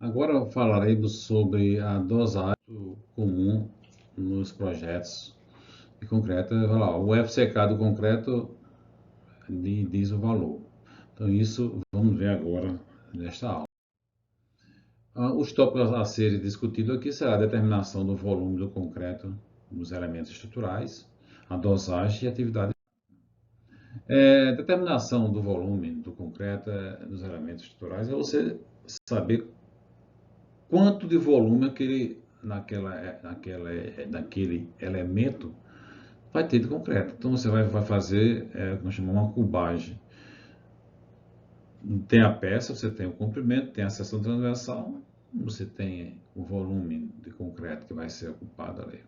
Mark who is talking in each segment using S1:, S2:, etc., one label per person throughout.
S1: Agora falaremos sobre a dosagem comum nos projetos de concreto. O FCK do concreto diz o valor. Então isso vamos ver agora nesta aula. Os tópicos a serem discutidos aqui será a determinação do volume do concreto nos elementos estruturais, a dosagem e a atividade. Determinação do volume do concreto nos elementos estruturais é você saber quanto de volume naquele elemento vai ter de concreto. Então você vai fazer, nós chamamos uma cubagem. Tem a peça, você tem o comprimento, tem a seção transversal, você tem o volume de concreto que vai ser ocupado ali.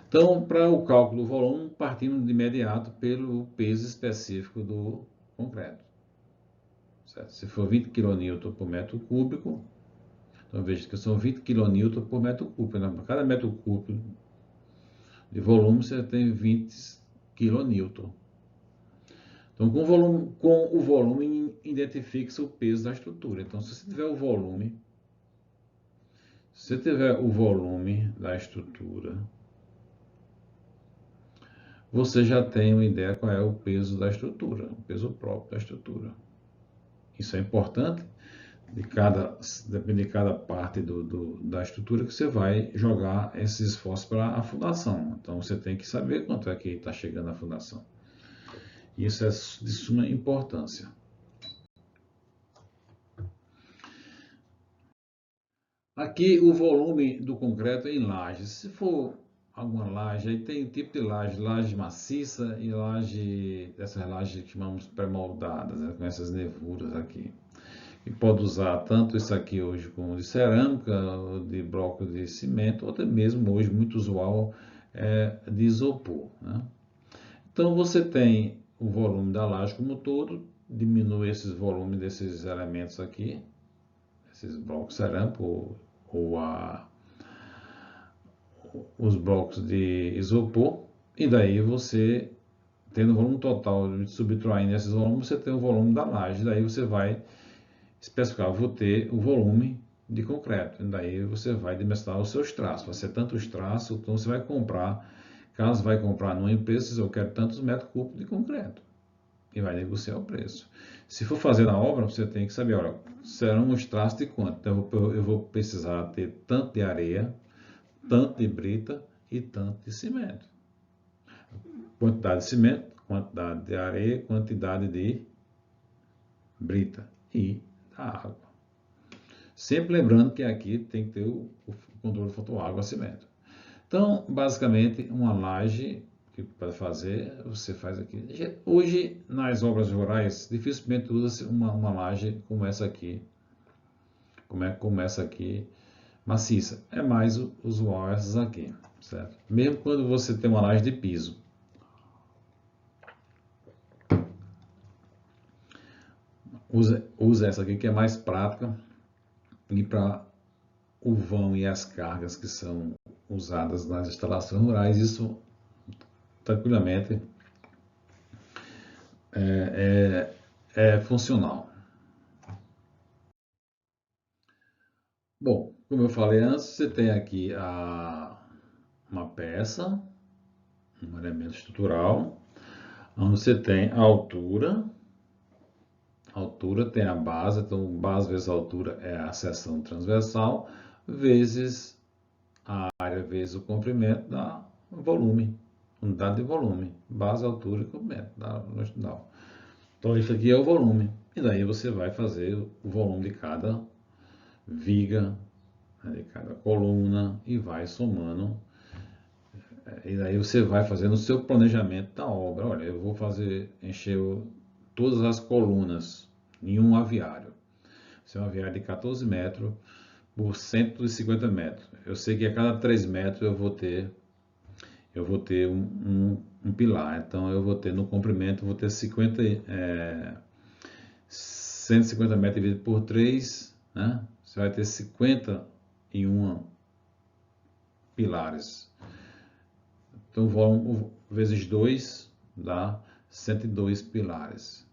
S1: Então, para o cálculo do volume, partimos de imediato pelo peso específico do concreto. Certo? Se for 20 kN por metro cúbico, então veja que são 20 kN por metro cúbico. Para cada metro cúbico de volume, você tem 20 kN. Então, com o volume identifica-se o peso da estrutura. Então, se você tiver o volume da estrutura, você já tem uma ideia qual é o peso da estrutura, o peso próprio da estrutura. Isso é importante, depende de cada parte da estrutura que você vai jogar esses esforços para a fundação. Então, você tem que saber quanto é que está chegando a fundação. Isso é de suma importância. Aqui o volume do concreto em lajes. Se for alguma laje, aí tem tipo de laje maciça e essas lajes que chamamos pré-moldadas, né, com essas nevuras aqui. E pode usar tanto isso aqui hoje como de cerâmica, de bloco de cimento, ou até mesmo hoje muito usual de isopor. Né? Então você tem o volume da laje como um todo, diminui esses volumes desses elementos aqui, esses blocos cerâmicos os blocos de isopor, e daí você, tendo o volume total subtraindo esses volumes, você tem o volume da laje, daí você vai especificar, vou ter o volume de concreto, e daí você vai dimensionar os seus traços, vai ser tantos traços, então você vai comprar, caso vai comprar numa empresa, eu quero tantos metros cúbicos de concreto, e vai negociar o preço. Se for fazer na obra, você tem que saber, olha, serão os traços de quanto, então eu vou precisar ter tanto de areia, tanto de brita e tanto de cimento. Quantidade de cimento, quantidade de areia, quantidade de brita e da água. Sempre lembrando que aqui tem que ter o controle do fator água-cimento. Então, basicamente, uma laje que para fazer, você faz aqui. Hoje, nas rurais, dificilmente usa-se uma laje como essa aqui, como essa aqui, maciça. É mais usual essas aqui, certo? Mesmo quando você tem uma laje de piso. Usa essa aqui que é mais prática e para o vão e as cargas que são usadas nas instalações rurais, isso tranquilamente é funcional. Bom, como eu falei antes, você tem aqui uma peça, um elemento estrutural, onde você tem a altura tem a base, então base vezes a altura é a seção transversal, vezes a área vezes o comprimento dá volume, unidade de volume, base, altura e comprimento da longitudinal. Então isso aqui é o volume, e daí você vai fazer o volume de cada viga, de cada coluna e vai somando. E daí você vai fazendo o seu planejamento da obra. Olha, eu vou encher todas as colunas em um aviário. Esse é um aviário de 14 metros por 150 metros. Eu sei que a cada 3 metros eu vou ter um pilar. Então eu vou ter no comprimento, vou ter 150 metros dividido por 3, né? Você vai ter 51 pilares. Então, volume vezes 2 dá 102 pilares.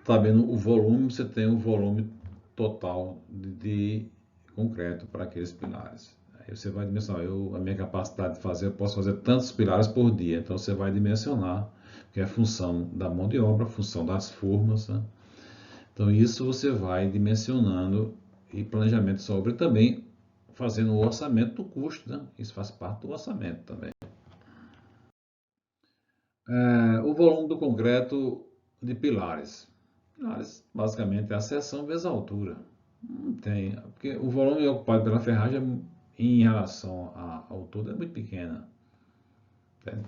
S1: sabendo o volume, você tem o volume total de concreto para aqueles pilares. Aí você vai dimensionar, a minha capacidade de fazer, eu posso fazer tantos pilares por dia, então você vai dimensionar, que é função da mão de obra, função das formas, né? Então isso você vai dimensionando e planejamento de sua obra e também fazendo o orçamento do custo, né? Isso faz parte do orçamento também. O volume do concreto de pilares. Pilares, basicamente, é a seção vezes a altura. Não tem, porque o volume ocupado pela ferragem em relação ao todo é muito pequena. Entende?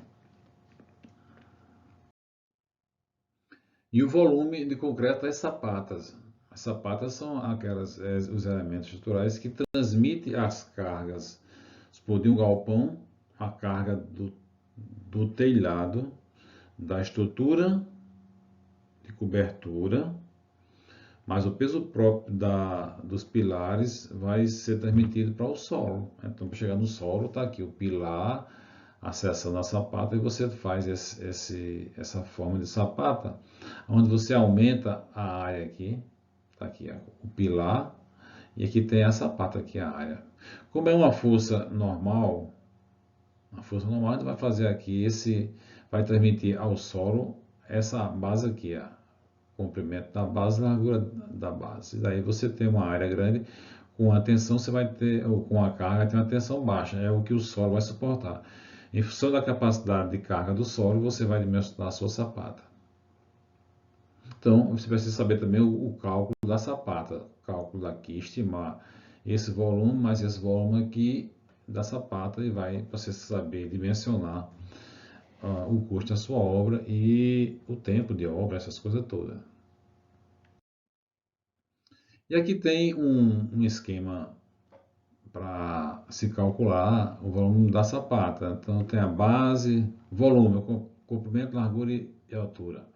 S1: E o volume de concreto das sapatas. As sapatas são os elementos estruturais que transmitem as cargas. Se de um galpão, a carga do telhado, da estrutura de cobertura, mas o peso próprio dos pilares vai ser transmitido para o solo. Então, para chegar no solo, está aqui o pilar, a seção da sapata, e você faz essa forma de sapata, onde você aumenta a área aqui, está aqui o pilar, e aqui tem a sapata, aqui a área. Como é uma força normal, a gente vai fazer aqui, vai transmitir ao solo essa base aqui, ó, comprimento da base, largura da base. E daí você tem uma área grande, com a tensão você vai ter, ou com a carga tem uma tensão baixa, é o que o solo vai suportar. Em função da capacidade de carga do solo, você vai dimensionar a sua sapata. Então, você precisa saber também o cálculo da sapata. O cálculo daqui, estimar esse volume, mais esse volume aqui da sapata, e vai você saber dimensionar o custo da sua obra e o tempo de obra, essas coisas todas. E aqui tem um esquema para se calcular o volume da sapata. Então tem a base, volume, comprimento, largura e altura.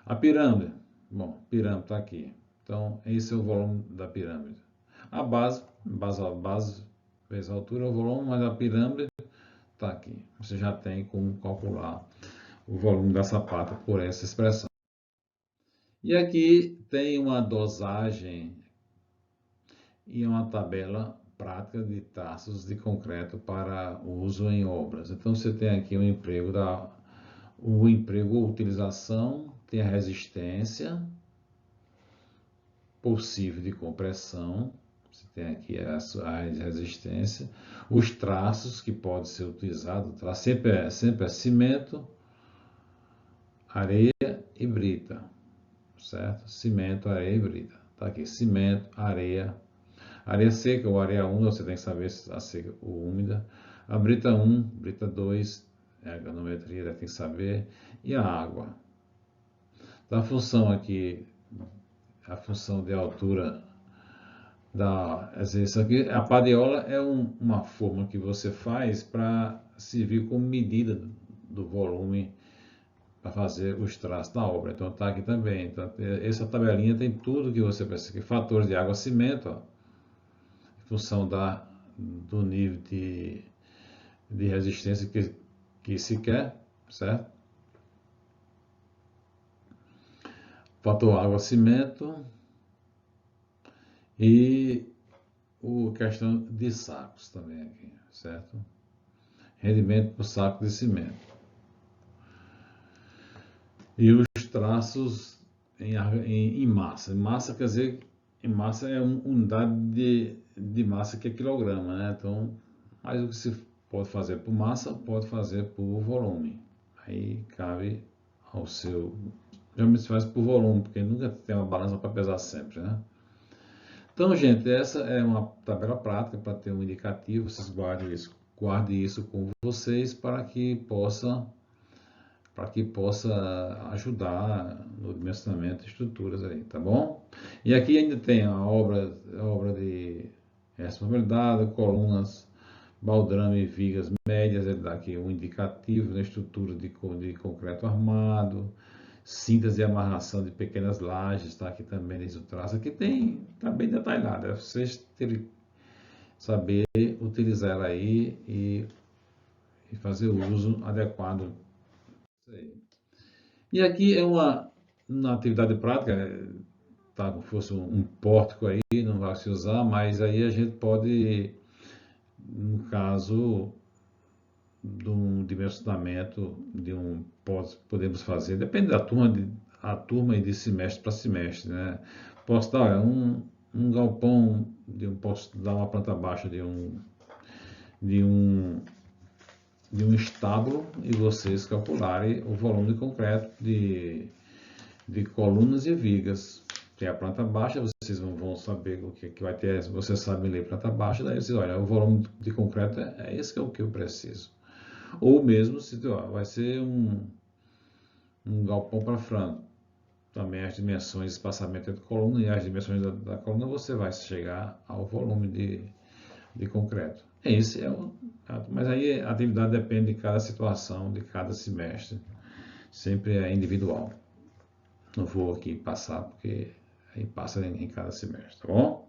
S1: A pirâmide, bom, pirâmide está aqui. Então esse é o volume da pirâmide. A base vezes a altura, o volume, mas a pirâmide está aqui. Você já tem como calcular o volume da sapata por essa expressão. E aqui tem uma dosagem e uma tabela prática de traços de concreto para uso em obras. Então você tem aqui o emprego ou utilização, tem a resistência possível de compressão, você tem aqui a resistência, os traços que podem ser utilizados, sempre é cimento, areia e brita, certo? Cimento, areia e brita. Tá aqui, cimento, areia seca ou areia úmida, você tem que saber se a seca ou úmida. A brita 1, brita 2, a granometria, tem que saber. E a água. Então, a função aqui, a função de altura isso aqui, a padiola é uma forma que você faz para servir como medida do volume para fazer os traços da obra. Então está aqui também. Então, essa tabelinha tem tudo que você precisa. Fatores de água, cimento, ó, em função do nível de resistência que se quer, certo? Fator água, cimento e questão de sacos também aqui, certo? Rendimento por saco de cimento. E os traços em massa. Em massa quer dizer, em massa é uma unidade de massa que é quilograma, né? Então, mas o que se pode fazer por massa, pode fazer por volume. Aí cabe ao seu. Geralmente se faz por volume, porque nunca tem uma balança para pesar sempre, né? Então, gente, essa é uma tabela prática para ter um indicativo. Vocês guardem isso com vocês para que possa ajudar no dimensionamento de estruturas aí, tá bom? E aqui ainda tem a obra de responsabilidade, colunas, baldrame e vigas médias, ele dá aqui um indicativo na estrutura de concreto armado, cintas de amarração de pequenas lajes, está aqui também nesse traço. Aqui está bem detalhado, é vocês terem saber utilizar ela aí e fazer o uso adequado. E aqui é uma Na atividade prática, tá, como fosse um pórtico aí, não vai se usar, mas aí a gente pode, no caso de um dimensionamento, podemos fazer, depende da turma, a turma e de semestre para semestre, né? Posso dar olha, um galpão, posso dar uma planta baixa de um, de um estábulo e vocês calcularem o volume de concreto de colunas e vigas. Tem a planta baixa, vocês vão saber o que vai ter, vocês sabem ler planta baixa, daí vocês olha, o volume de concreto é esse que é o que eu preciso. Ou mesmo se vai ser um galpão para frango. Também as dimensões de espaçamento entre coluna e as dimensões da coluna você vai chegar ao volume de concreto. Esse é o. Mas aí a atividade depende de cada situação, de cada semestre. Sempre é individual. Não vou aqui passar porque aí passa em cada semestre, tá bom?